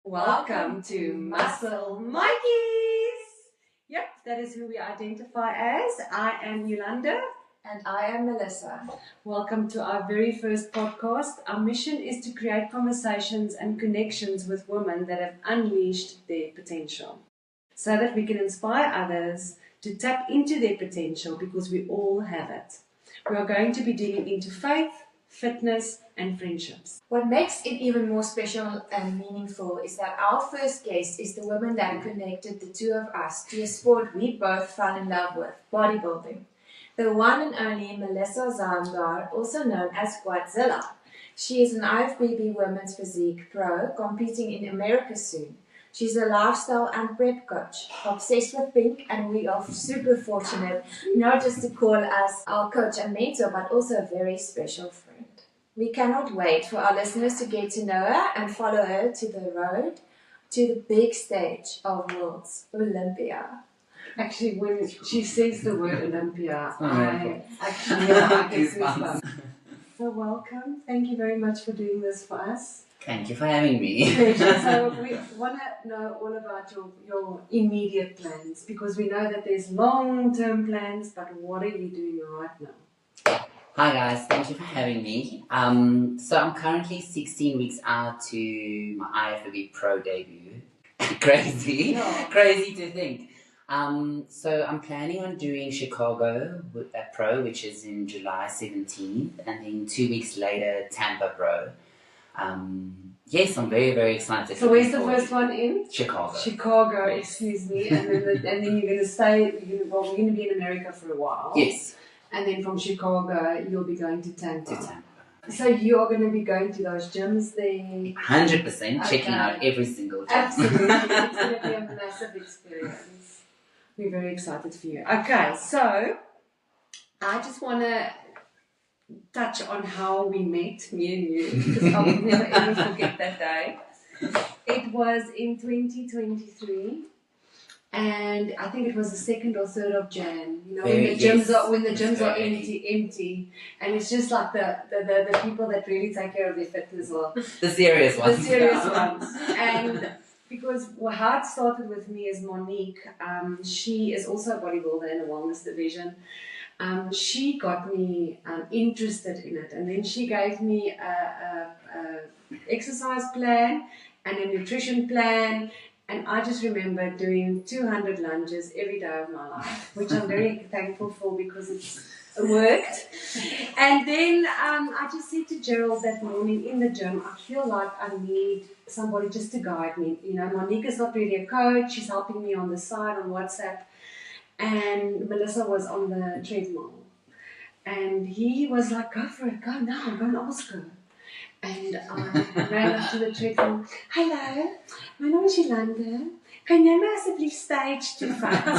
Welcome to MuscleMaiQ's. Yep, that is who we identify as. I am Yolanda. And I am Melissa. Welcome to our very first podcast. Our mission is to create conversations and connections with women that have unleashed their potential, so that we can inspire others to tap into their potential, because we all have it. We are going to be digging into faith, fitness, and friendships. What makes it even more special and meaningful is that our first guest is the woman that connected the two of us to a sport we both fell in love with, bodybuilding. The one and only Melissa Zaeimdar, also known as Godzilla. She is an IFBB Women's Physique Pro competing in America soon. She's a lifestyle and prep coach, obsessed with pink, and we are super fortunate not just to call us our coach and mentor, but also a very special friend. We cannot wait for our listeners to get to know her and follow her to the road to the big stage of World's Olympia. Actually, when she says the word Olympia, I get goosebumps. So welcome. Thank you very much for doing this for us. Thank you for having me. So we want to know all about your immediate plans, because we know that there's long-term plans, but what are you doing right now? Hi guys, thank you for having me. So I'm currently 16 weeks out to my IFBB Pro debut. Crazy to think. So I'm planning on doing Chicago with that Pro, which is in July 17th, and then 2 weeks later Tampa Pro. Yes, I'm very, very excited. So where's the first one in? Chicago. Chicago, yes. Excuse me. And then you're going to stay, we're going to be in America for a while. Yes. And then from Chicago, you'll be going to Tampa. So you're going to be going to those gyms there? 100%, checking out every single gym. Absolutely. It's going to be a massive experience. We're very excited for you. Okay, so I just want to touch on how we met, me and you, because I will never ever forget that day. It was in 2023. And I think it was the 2nd or 3rd of Jan. You know, when the gyms are empty, and it's just like the people that really take care of their fitness, or the serious ones. And because how it started with me is Monique. She is also a bodybuilder in the wellness division. She got me interested in it, and then she gave me a exercise plan and a nutrition plan. And I just remember doing 200 lunges every day of my life, which I'm very thankful for, because it worked. And then I just said to Gerald that morning in the gym, I feel like I need somebody just to guide me. You know, Monique is not really a coach. She's helping me on the side on WhatsApp. And Melissa was on the treadmill. And he was like, go for it, go now, go and ask her. And I ran up to the treadmill. Hello, my name is Yolanda. Kan jy my asseblief stage to fat?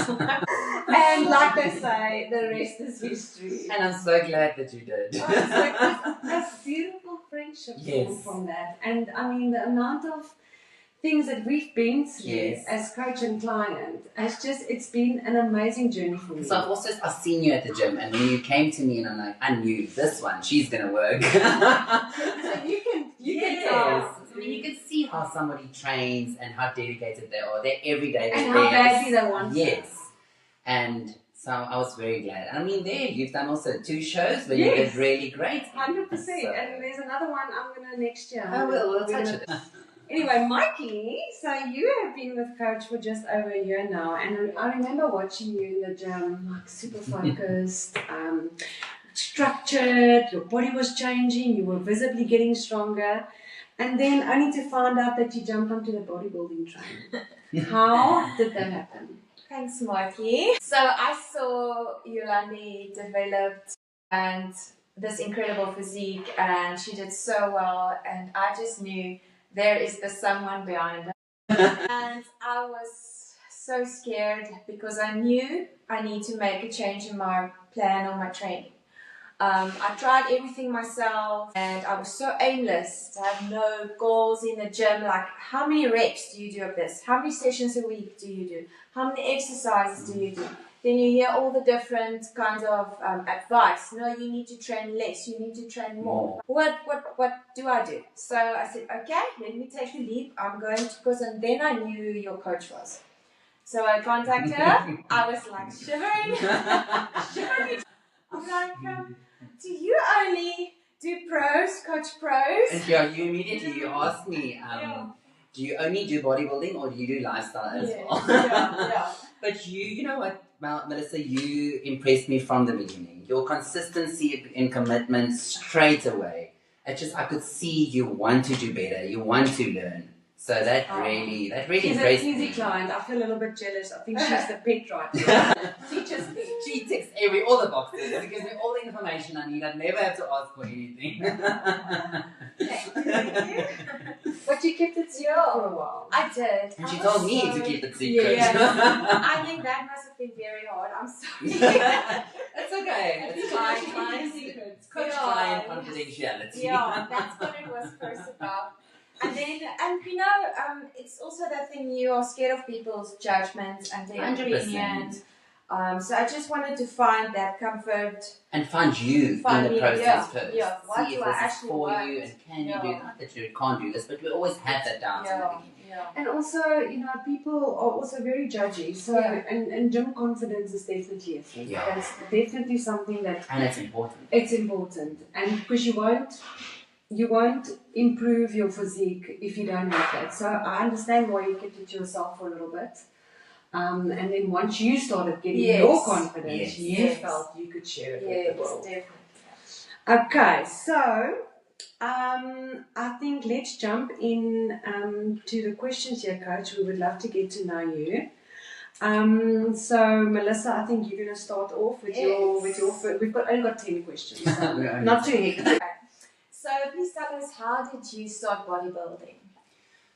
And like they say, the rest is history. And I'm so glad that you did. It's like a beautiful friendship formed from that. And I mean, the amount of things that we've been through as coach and client, it's been an amazing journey for me. So I've seen you at the gym, and when you came to me, and I'm like, I knew this one, she's gonna work. So you can tell. I mean, you can see how somebody trains and how dedicated they are. They're every day. And how badly they want it. Yes. And so I was very glad. I mean, you've done also 2 shows where you did really great. 100%. And there's another one I'm gonna next year. Oh, we'll touch it. Anyway, Mikey, so you have been with Coach for just over a year now, and I remember watching you in the gym, like super focused, structured, your body was changing, you were visibly getting stronger, and then only to find out that you jumped onto the bodybuilding train. How did that happen? Thanks, Mikey. So I saw Yolandi developed and this incredible physique, and she did so well, and I just knew there is the someone behind her. And I was so scared because I knew I need to make a change in my plan or my training. I tried everything myself, and I was so aimless. I have no goals in the gym, like how many reps do you do of this? How many sessions a week do you do? How many exercises do you do? then you hear all the different kinds of advice. No, you need to train less. You need to train more. What do I do? So I said, okay, let me take the leap. I'm going to, because and then I knew who your coach was. So I contacted her. I was like shivering. I'm like, do you only do pros, coach pros? And yeah, you asked me, do you only do bodybuilding or do you do lifestyle as well? Yeah. But you know what, Melissa, you impressed me from the beginning. Your consistency in commitment straight away. I could see you want to do better. You want to learn. So that really impressed me. She's an easy client. I feel a little bit jealous. I think she's the pet right now. She ticks all the boxes. It gives me all the information I need. I'd never have to ask for anything. Thank you. But you kept it secret for a while. I did. And she told me to keep it secret. Yeah. I think that must have been very hard. I'm sorry. It's okay. It's coach-client confidentiality. Yeah, that's what it was first about. And then, it's also that thing, you are scared of people's judgments and their 100%. opinions. So I just wanted to find that comfort. And find you in the process first. Yeah. What see do if I this is actually for want? you and can you do that? That you can't do this, but we always have that down to the beginning. Yeah. And also, people are also very judgy. So, and gym confidence is definitely a thing. Yeah. That's definitely something that... And it's important. It's important. And because you won't improve your physique if you don't have that. So I understand why you kept it to yourself for a little bit. And then once you started getting your confidence, you felt you could share it with the world. Definitely. Okay, so I think let's jump in to the questions here, Coach. We would love to get to know you. So Melissa, I think you're going to start off with your first. We've only got 10 questions, so not too hectic. So please tell us, how did you start bodybuilding?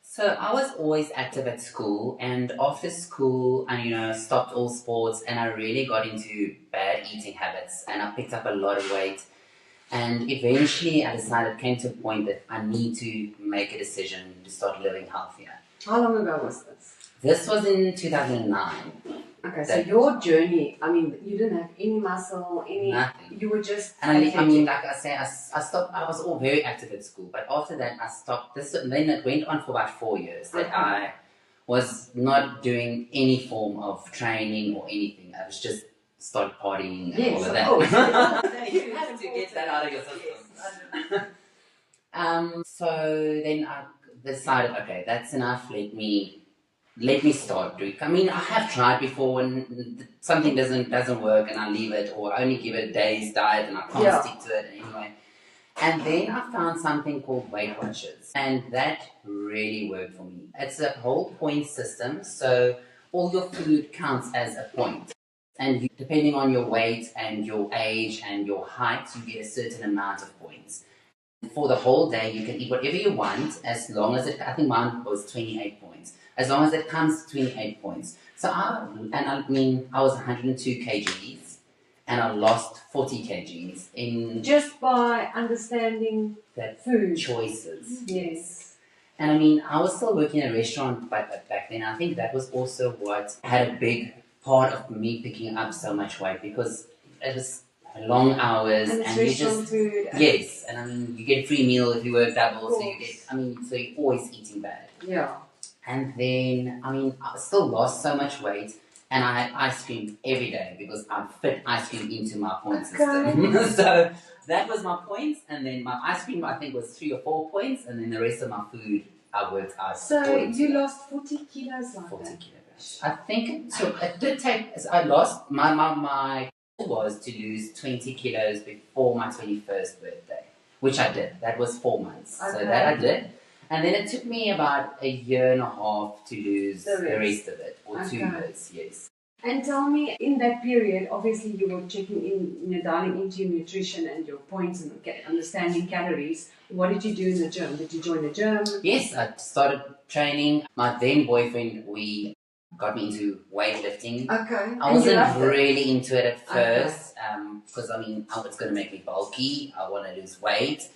So I was always active at school, and after school I stopped all sports, and I really got into bad eating habits, and I picked up a lot of weight, and eventually I decided, came to a point that I need to make a decision to start living healthier. How long ago was this? This was in 2009. Okay, so your journey, you didn't have any muscle, nothing. You were just... And like I say, I stopped. I was all very active at school, but after that I stopped. Then it went on for about 4 years that I was not doing any form of training or anything. I was just started partying and all of that. You have to get that out of your system. So then I decided, okay, that's enough. Let me start doing. I have tried before when something doesn't work and I leave it, or I only give it a day's diet and I can't stick to it anyway. And then I found something called Weight Watchers, and that really worked for me. It's a whole point system, so all your food counts as a point. And depending on your weight and your age and your height, you get a certain amount of points. For the whole day, you can eat whatever you want, as long as I think mine was 28 points. As long as it comes to 28 points. So I was 102 kgs and I lost 40 kgs in... Just by understanding that food choices. Yes. And I was still working in a restaurant back then. I think that was also what had a big part of me picking up so much weight, because it was long hours and restaurant food. Yes, and you get a free meal if you work double, so you get, so you're always eating bad. Yeah. And then, I still lost so much weight, and I had ice cream every day because I fit ice cream into my point system. So that was my points, and then my ice cream I think was 3 or 4 points, and then the rest of my food I worked out. So you lost 40 kilos like 40 that? kilograms. I think it did take, I lost, my goal was to lose 20 kilos before my 21st birthday, which I did. That was 4 months. So that I did. And then it took me about a year and a half to lose the rest of it, or 2 years, yes. And tell me, in that period, obviously you were checking in, dialing into your nutrition and your points and understanding calories. What did you do in the gym? Did you join the gym? Yes, I started training. My then boyfriend, we got me into weightlifting. Okay. I wasn't really into it at first, because it's going to make me bulky. I want to lose weight.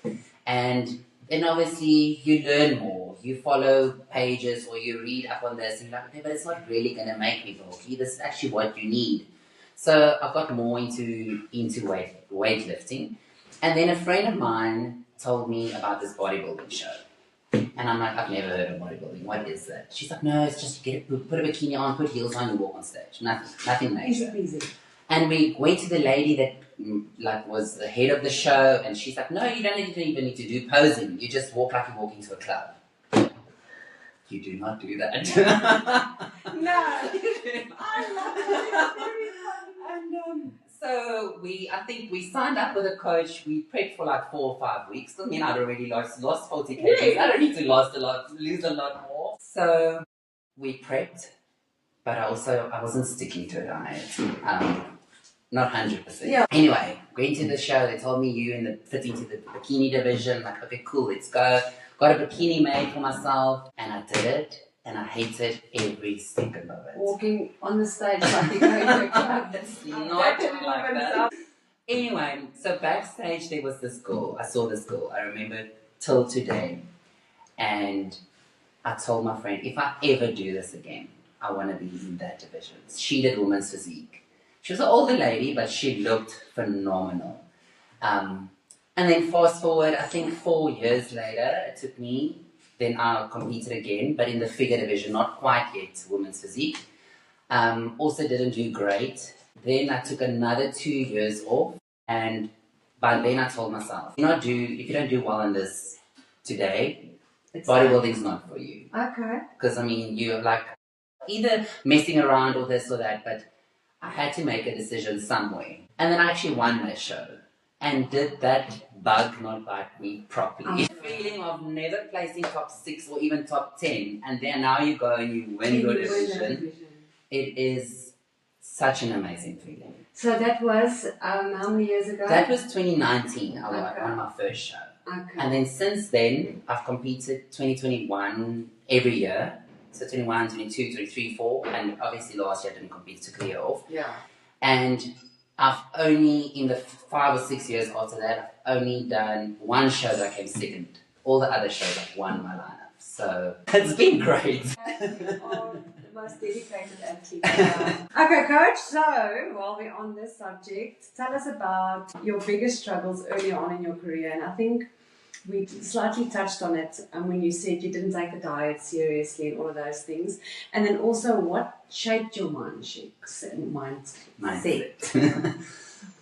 And then obviously you learn more. You follow pages or you read up on this and you're like, okay, but it's not really going to make me bulky. This is actually what you need. So I got more into weightlifting. And then a friend of mine told me about this bodybuilding show. And I'm like, I've never heard of bodybuilding. What is that? She's like, no, it's just put a bikini on, put heels on, you walk on stage. Nothing major. Easy. And we went to the lady that was the head of the show, and she's like, no, you don't even need to do posing. You just walk like you're walking to a club. You do not do that. No. I love it. It's very funny. And so I think we signed up with a coach. We prepped for like 4 or 5 weeks. Still mean I'd already lost 40 kg. I don't need to lose a lot more. So we prepped, but I wasn't sticking to a diet. Not 100%. Yeah. Anyway, going to the show, they told me you fit into the bikini division. Like, okay, cool, let's go. Got a bikini made for myself, and I did it. And I hated every second of it. Walking on the stage like you're going to a club. It's not like that. Anyway, so backstage there was this girl. I saw this girl. I remember till today. And I told my friend, if I ever do this again, I want to be in that division. She did women's physique. She was an older lady, but she looked phenomenal. And then fast forward, I think 4 years later, it took me. Then I competed again, but in the figure division, not quite yet, women's physique. Also didn't do great. Then I took another 2 years off, and by then I told myself, if you don't do well in this today, bodybuilding's not for you. Okay. Because, you're like either messing around or this or that, but I had to make a decision somewhere. And then I actually won that show. And did that bug not bite me properly? The feeling of never placing top 6 or even top 10, and then now you go and you win your division. It is such an amazing feeling. So that was how many years ago? That was 2019. I won my first show. Okay. And then since then, I've competed 2021 every year. So 21, 22, 23, 4, and obviously last year I didn't compete, took a year off. Yeah. And I've only, in the 5 or 6 years after that, I've only done one show that I came second. All the other shows I've won my lineup. So it's been great. The most dedicated athlete. Okay, Coach, so while we're on this subject, tell us about your biggest struggles early on in your career. And I think we slightly touched on it when you said you didn't take the diet seriously and all of those things. And then also, what shaped your mindset?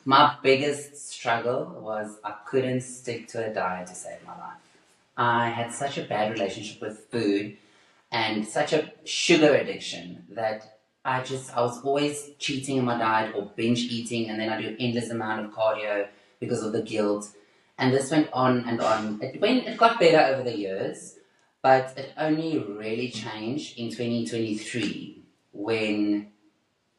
My biggest struggle was I couldn't stick to a diet to save my life. I had such a bad relationship with food and such a sugar addiction that I was always cheating in my diet or binge eating, and then I do endless amount of cardio because of the guilt. And this went on and on. It got better over the years, but it only really changed in 2023 when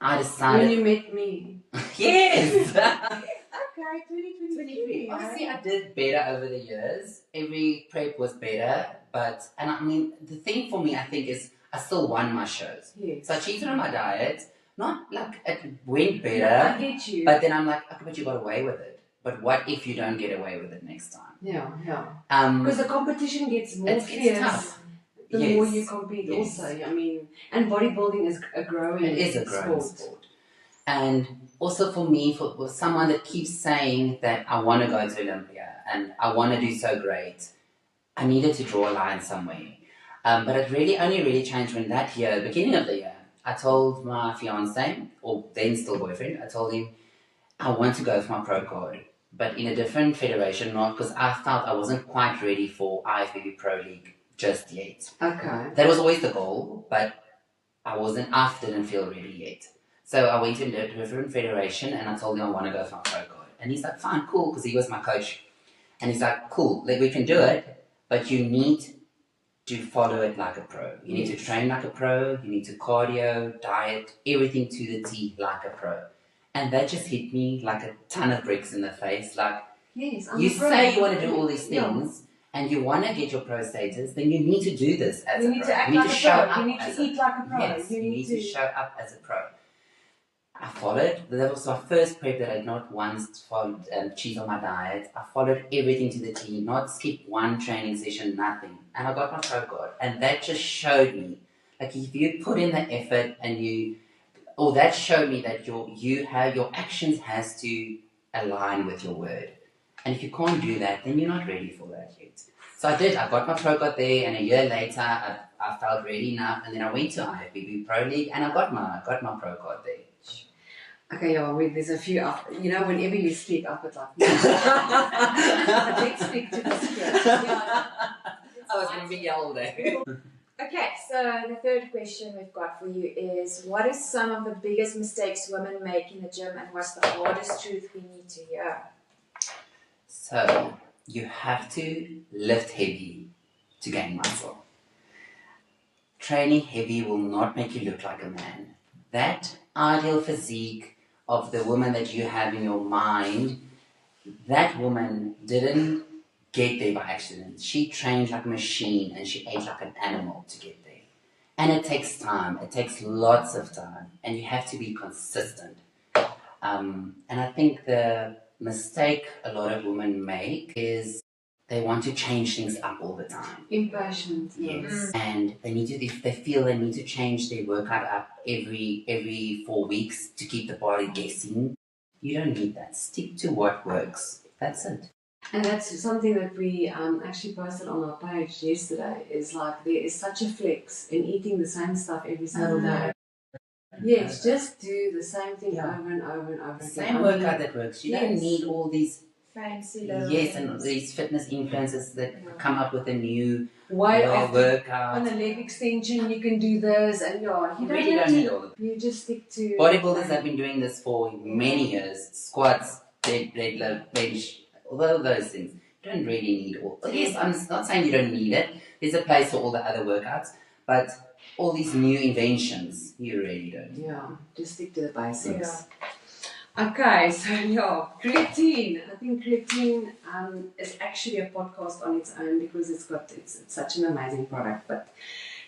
I decided... When you met me. Yes! Okay, 2023. Obviously, I did better over the years. Every prep was better, the thing for me, I think, is I still won my shows. Yes. So I cheated on my diet. Not like it went better. I get you. But then I'm like, okay, but you got away with it. But what if you don't get away with it next time? Yeah. Because the competition gets more fierce tough. the more you compete also. And bodybuilding is a growing sport. And also for me, for someone that keeps saying that I want to go to Olympia and I want to do so great, I needed to draw a line somewhere. But it only really changed when that year, beginning of the year, I told my fiance, or then still boyfriend, I told him I want to go for my pro card, but in a different federation, not because I felt I wasn't quite ready for IFBB Pro League just yet. Okay. That was always the goal, but I didn't feel ready yet. So I went to a different federation and I told him I want to go for my pro card. And he's like, fine, cool, because he was my coach. And he's like, cool, we can do it, but you need to follow it like a pro. You need to train like a pro, you need to cardio, diet, everything to the T like a pro. And that just hit me like a ton of bricks in the face. Like, yes, you say you want to do all these things and you want to get your pro status, then you need to do this as a pro. You need to act like a pro. You need to eat like a pro. Yes, you need to show up as a pro. I followed. That was my first prep that I not once followed cheat on my diet. I followed everything to the T, not skip one training session, nothing. And I got my pro card. And that just showed me, like, if you put in the effort and you that showed me that your actions has to align with your word. And if you can't do that, then you're not ready for that yet. So I did. I got my pro card there, and a year later, I felt ready enough, and then I went to IFBB Pro League, and I got my pro card there. Okay, yeah, there's a few up. You know, whenever you speak up, it's like, let's speak to this girl. I was going to be here all day. Okay, so the third question we've got for you is, what is some of the biggest mistakes women make in the gym, and what's the hardest truth we need to hear? So, you have to lift heavy to gain muscle. Training heavy will not make you look like a man. That ideal physique of the woman that you have in your mind, that woman didn't get there by accident. She trained like a machine and she ate like an animal to get there. And it takes time. It takes lots of time. And you have to be consistent. And I think the mistake a lot of women make is they want to change things up all the time. Impatient. Yes. And they feel they need to change their workout up every 4 weeks to keep the body guessing. You don't need that. Stick to what works. That's it. And that's something that we actually posted on our page yesterday, is like there is such a flex in eating the same stuff every single day. Yes, just do the same thing over and over and over again. Same workout that works. You don't need all these fancy and these fitness influencers that come up with a new way of workout. On a leg extension, you can do this, and you really don't need all of it. You just stick to bodybuilders have been doing this for many years. Squats, deadlift, bench, all those things. You don't really need all. Yes, I'm not saying you don't need it. There's a place for all the other workouts, but all these new inventions, you really don't. Yeah, just stick to the basics. Yeah. Okay, so creatine. I think creatine is actually a podcast on its own because it's such an amazing product. But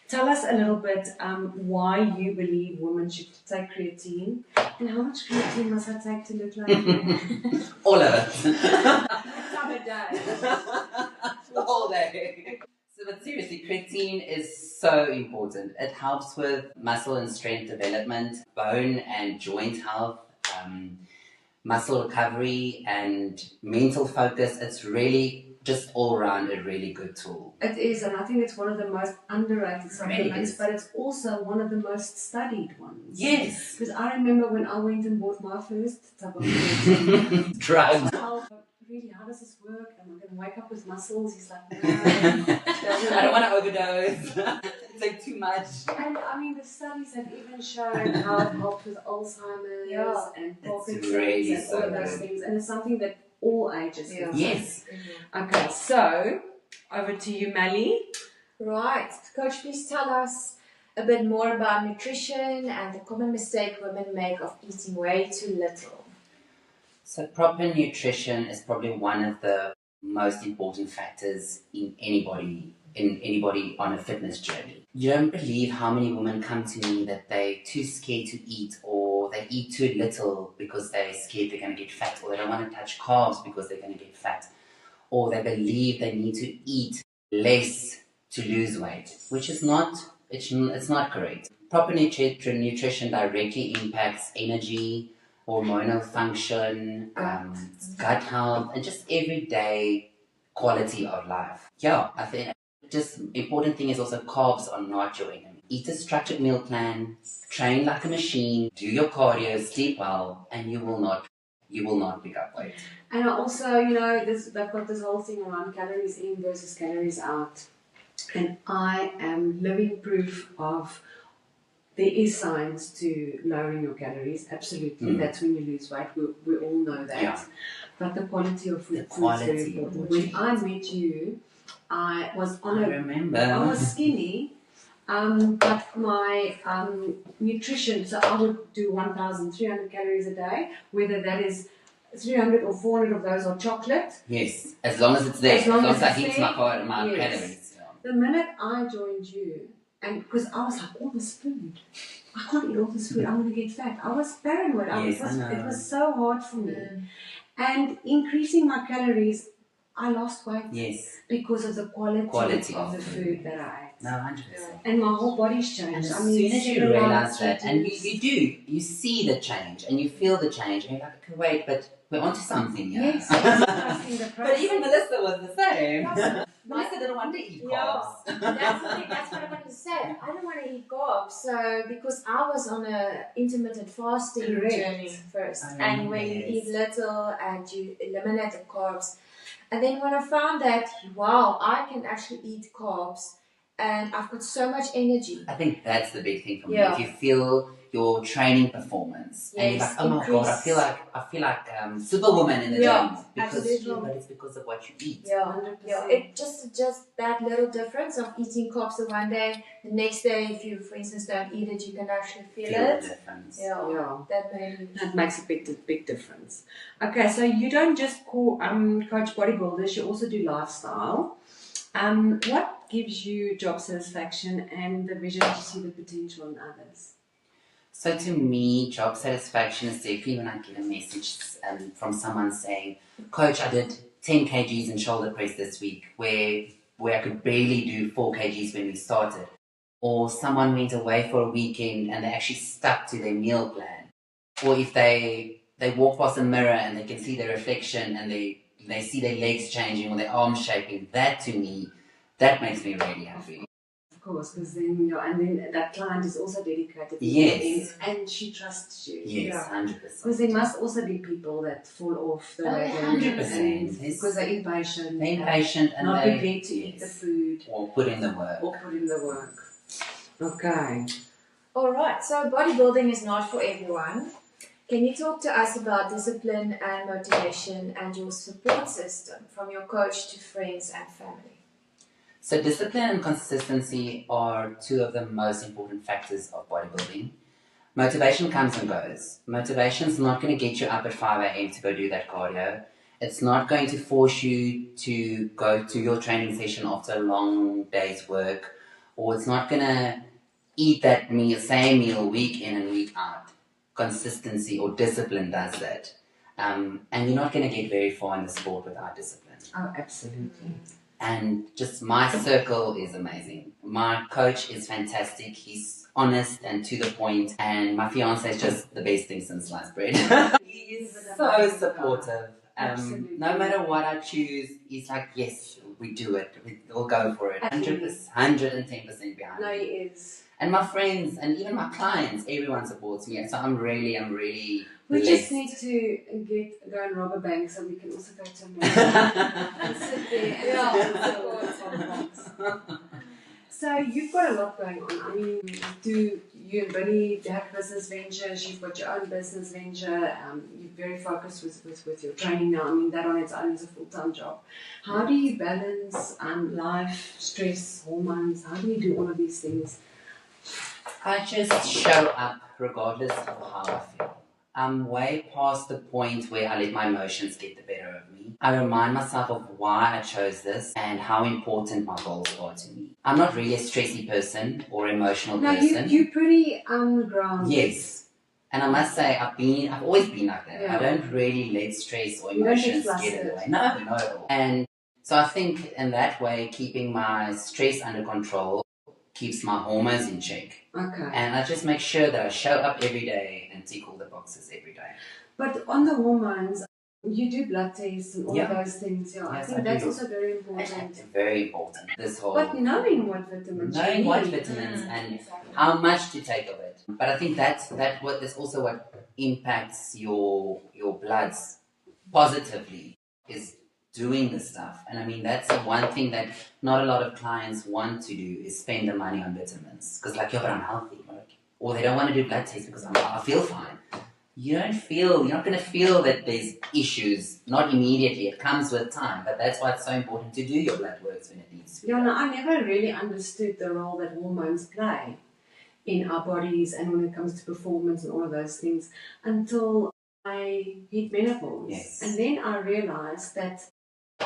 tell us a little bit why you believe women should take creatine, and how much creatine must I take to look like you? All of it. Time of day. The whole day. But seriously, creatine is so important. It helps with muscle and strength development, bone and joint health, muscle recovery, and mental focus. It's really just all around a really good tool. It is, and I think it's one of the most underrated supplements, but it's also one of the most studied ones. Yes. Because I remember when I went and bought my first tub of creatine. Drugs. Really, how does this work? Am I going to wake up with muscles? He's like, no. I don't want to overdose. Take too much. And I mean, the studies have even shown how it helps with Alzheimer's and Parkinson's really and all of those things. And it's something that all ages can take. Yes. Okay, so over to you, Melly. Right. Coach, please tell us a bit more about nutrition and the common mistake women make of eating way too little. So proper nutrition is probably one of the most important factors in anybody on a fitness journey. You don't believe how many women come to me that they're too scared to eat, or they eat too little because they're scared they're going to get fat, or they don't want to touch carbs because they're going to get fat, or they believe they need to eat less to lose weight, which is not, it's not correct. Proper nutrition directly impacts energy, hormonal function, gut health, and just everyday quality of life. Yeah, I think just important thing is also carbs are not your enemy. Eat a structured meal plan, train like a machine, do your cardio, sleep well, and you will not pick up weight. And also, they've got this whole thing around calories in versus calories out. And I am living proof of there is science to lowering your calories, absolutely. That's when you lose weight. We all know that. Yeah. But the quality of food is very important. When I met you, I was I was skinny, but my nutrition, so I would do 1,300 calories a day, whether that is 300 or 400 of those are chocolate. Yes, as long as it's there. As long as I hit my calories. Yeah. The minute I joined you, and because I was like, all this food, I can't eat all this food, I'm going to get fat. I was paranoid. It was so hard for me. And increasing my calories, I lost weight. Yes. Because of the quality of the food. food that I ate. No, 100%. And my whole body's changed. And as soon as you realize that, and you see the change, and you feel the change, and you're like, okay, wait, but we're onto something here. Yes, trusting the process. But even Melissa was the same. Melissa didn't want to eat carbs. That's what I wanted to say. I don't want to eat carbs, so because I was on a intermittent fasting journey first, and when you eat little and you eliminate the carbs, and then when I found that, wow, I can actually eat carbs, and I've got so much energy. I think that's the big thing for me. If you feel your training performance, and you're like, oh my god, I feel like Superwoman in the gym, but it's because of what you eat. It just that little difference of eating carbs the one day, the next day, if you, for instance, don't eat it, you can actually feel it. The difference. That makes a big difference. Okay, so you don't just coach bodybuilders, you also do lifestyle. What gives you job satisfaction and the vision to see the potential in others? So to me, job satisfaction is definitely when I get a message from someone saying, Coach, I did 10 kgs in shoulder press this week where I could barely do 4 kgs when we started. Or someone went away for a weekend and they actually stuck to their meal plan. Or if they walk past a mirror and they can see their reflection and they see their legs changing or their arms shaping, that to me, that makes me really happy. Of course, because then that client is also dedicated. Yes. And she trusts you. Yes, 100%. Because there must also be people that fall off the wagon. 100%. Because they're impatient. They're impatient and not prepared to eat the food. Or put in the work. Okay. Alright, so bodybuilding is not for everyone. Can you talk to us about discipline and motivation and your support system from your coach to friends and family? So discipline and consistency are two of the most important factors of bodybuilding. Motivation comes and goes. Motivation is not going to get you up at 5 a.m. to go do that cardio. It's not going to force you to go to your training session after a long day's work. Or it's not going to eat that same meal week in and week out. Consistency or discipline does that. And you're not going to get very far in the sport without discipline. Oh, absolutely. And just my circle is amazing. My coach is fantastic. He's honest and to the point. And my fiance is just the best thing since sliced bread. He is so supportive. No matter what I choose, he's like, yes, we do it. We'll go for it. 110% behind No, me. he is. And my friends and even my clients, everyone supports me. So I'm really we blessed. just need to go and rob a bank so we can also go to America and sit there and support. So you've got a lot going on. I mean, do you and Buddy have business ventures? You've got your own business venture. You're very focused with your training now. I mean, that on its own is a full-time job. How do you balance life, stress, hormones? How do you do all of these things? I just show up regardless of how I feel. I'm way past the point where I let my emotions get the better of me. I remind myself of why I chose this and how important my goals are to me. I'm not really a stressy person or emotional person. You're pretty grounded. Yes. And I must say, I've always been like that. Yeah. I don't really let stress or emotions get in the way. No, not at all. And so I think in that way, keeping my stress under control keeps my hormones in check. Okay. And I just make sure that I show up every day and tick all the boxes every day. But on the hormones, you do blood tests and all of those things. Yeah, yes, I think that's also very important. It's very important. But knowing what vitamins and how much to take of it. But I think that's also what impacts your bloods positively is doing the stuff. And I mean, that's the one thing that not a lot of clients want to do is spend the money on vitamins. Because but I'm healthy. Or they don't want to do blood tests because I feel fine. You're not going to feel that there's issues, not immediately. It comes with time. But that's why it's so important to do your blood works when it needs to be done. I never really understood the role that hormones play in our bodies and when it comes to performance and all of those things until I hit menopause. Yes. And then I realized that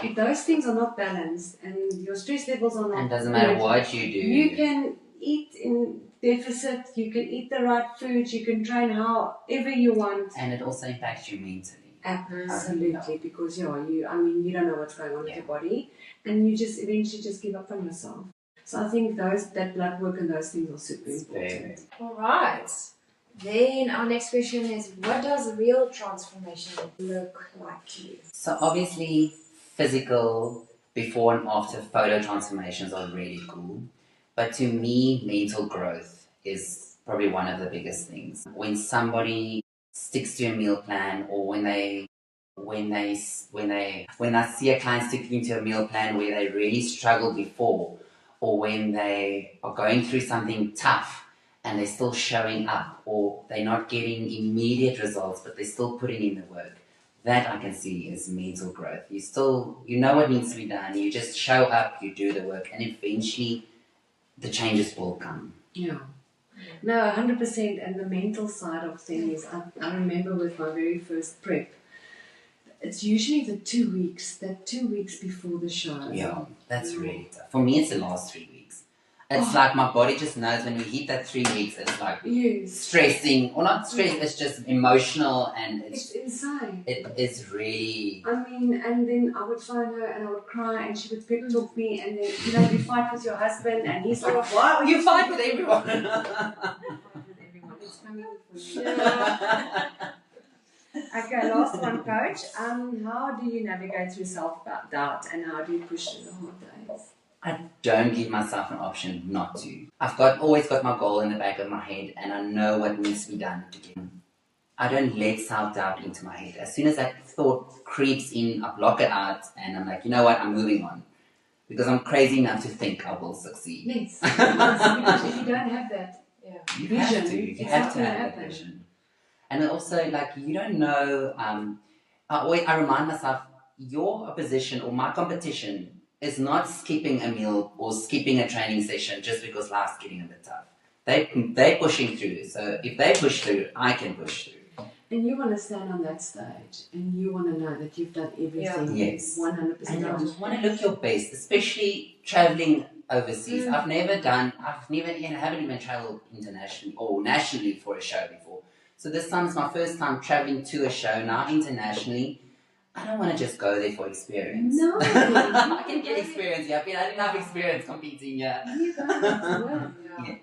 if those things are not balanced and your stress levels are not and doesn't matter what you do, you can eat in deficit, you can eat the right foods, you can train however you want. And it also impacts you mentally. Absolutely, because you don't know what's going on with your body, and you just eventually just give up on yourself. So I think that blood work and those things are super important. All right. Then our next question is, what does real transformation look like to you? So obviously, physical before and after photo transformations are really cool. But to me, mental growth is probably one of the biggest things. When somebody sticks to a meal plan, or when I see a client sticking to a meal plan where they really struggled before, or when they are going through something tough and they're still showing up, or they're not getting immediate results but they're still putting in the work, that I can see is mental growth. You know what needs to be done, you just show up, you do the work, and eventually the changes will come. Yeah. No, 100%. And the mental side of things, I remember with my very first prep, it's usually the 2 weeks before the show. Yeah, that's really tough. For me, it's the last 3 weeks. It's like my body just knows when we hit that 3 weeks, it's like stressing, or not stress, it's just emotional, and it's insane. It is really... and then I would phone her and I would cry and she would pep talk me, and then, you fight with your husband and he's like, what? You fight with everyone. I fight with everyone. It's coming for you. Yeah. Okay, last one, Coach. How do you navigate through self-doubt, and how do you push through the hard days? I don't give myself an option not to. I've always got my goal in the back of my head, and I know what needs to be done to get it. I don't let self-doubt into my head. As soon as that thought creeps in, I block it out, and I'm like, you know what, I'm moving on. Because I'm crazy enough to think I will succeed. Yes, because if you don't have that you vision, you have to have that vision. And also, you don't know, I remind myself, your opposition or my competition is not skipping a meal or skipping a training session just because life's getting a bit tough. They're pushing through. So if they push through, I can push through. And you want to stand on that stage, and you want to know that you've done everything 100%. And you want to look your best, especially traveling overseas. I haven't even traveled internationally or nationally for a show before. So this time is my first time traveling to a show, now internationally. I don't want to just go there for experience. No. I can get experience here. I didn't have experience competing here. You don't win. Yes.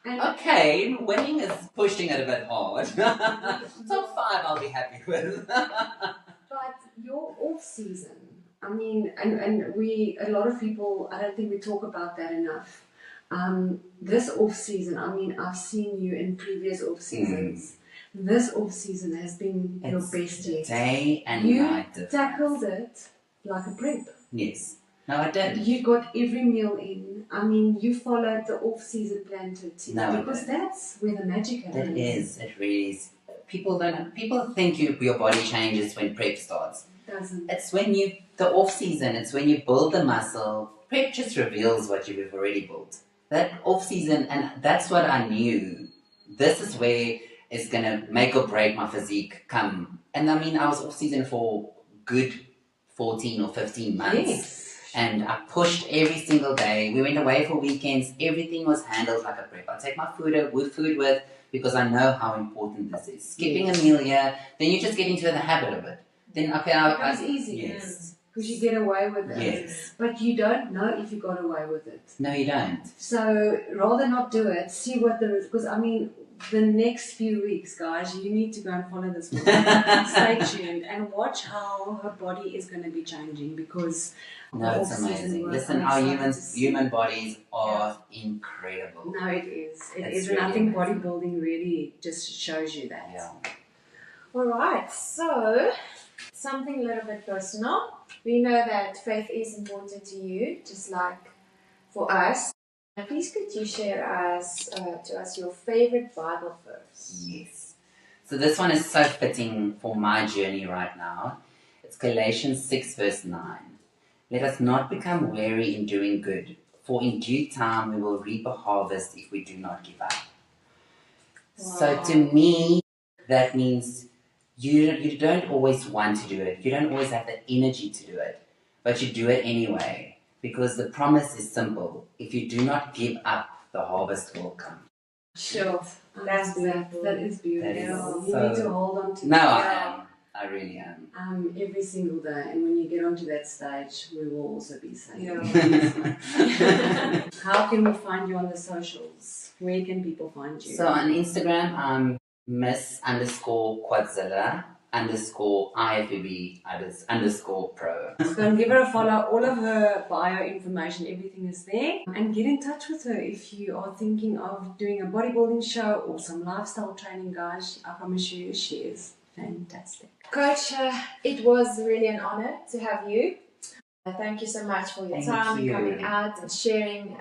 And okay, winning is pushing it a bit hard. Top 5 I'll be happy with. But your off-season, and a lot of people, I don't think we talk about that enough. This off-season, I've seen you in previous off-seasons. This off-season has been your best yet. Day and night. You tackled it like a prep. Yes. No, I did. You got every meal in. You followed the off-season plan to a T. No, because that's where the magic happens. It is. It really is. People think your body changes when prep starts. It doesn't. It's the off-season, it's when you build the muscle. Prep just reveals what you've already built. That off-season, and that's what I knew. This is where it's going to make or break my physique come. And I was off-season for good 14 or 15 months. Yes. And I pushed every single day. We went away for weekends. Everything was handled like a prep. I take my food with because I know how important this is. Skipping a meal here, then you just get into the habit of it. Then it becomes easy. Yes. Because you get away with it. Yes. But you don't know if you got away with it. No, you don't. So rather not do it. See what there is. Because the next few weeks, guys, you need to go and follow this woman. Stay tuned and watch how her body is going to be changing, because it's amazing. Listen, our human bodies are incredible. No, it is. It is, and I think bodybuilding really just shows you that. Yeah. All right, so something a little bit personal. We know that faith is important to you, just like for us. Please could you share to us your favorite Bible verse? Yes. So this one is so fitting for my journey right now. It's Galatians 6 verse 9. Let us not become weary in doing good, for in due time we will reap a harvest if we do not give up. Wow. So to me, that means you don't always want to do it. You don't always have the energy to do it, but you do it anyway. Because the promise is simple. If you do not give up, the harvest will come. Sure. That's beautiful. That is beautiful. That is you need to hold on to I I really am. Every single day, and when you get onto that stage, we will also be saying. How can we find you on the socials? Where can people find you? So on Instagram, I'm Miss_Kwadzilla_IFBB_pro. So go and give her a follow. All of her bio information, everything is there. And get in touch with her if you are thinking of doing a bodybuilding show or some lifestyle training, guys. I promise you, she is fantastic. Coach, it was really an honor to have you. Thank you so much for your time and coming out and sharing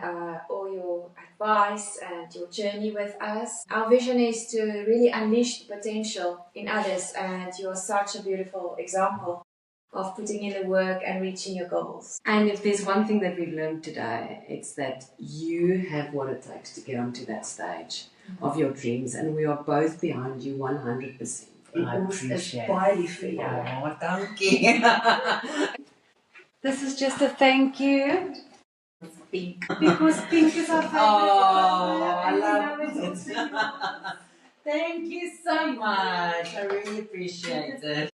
all your advice and your journey with us. Our vision is to really unleash the potential in others, and you're such a beautiful example of putting in the work and reaching your goals. And if there's one thing that we've learned today, it's that you have what it takes to get onto that stage of your dreams, and we are both behind you 100%. I appreciate it. Oh, thank you. This is just a thank you. Pink. Because pink is our favorite Oh, I color. love it. Thank you so much. I really appreciate it.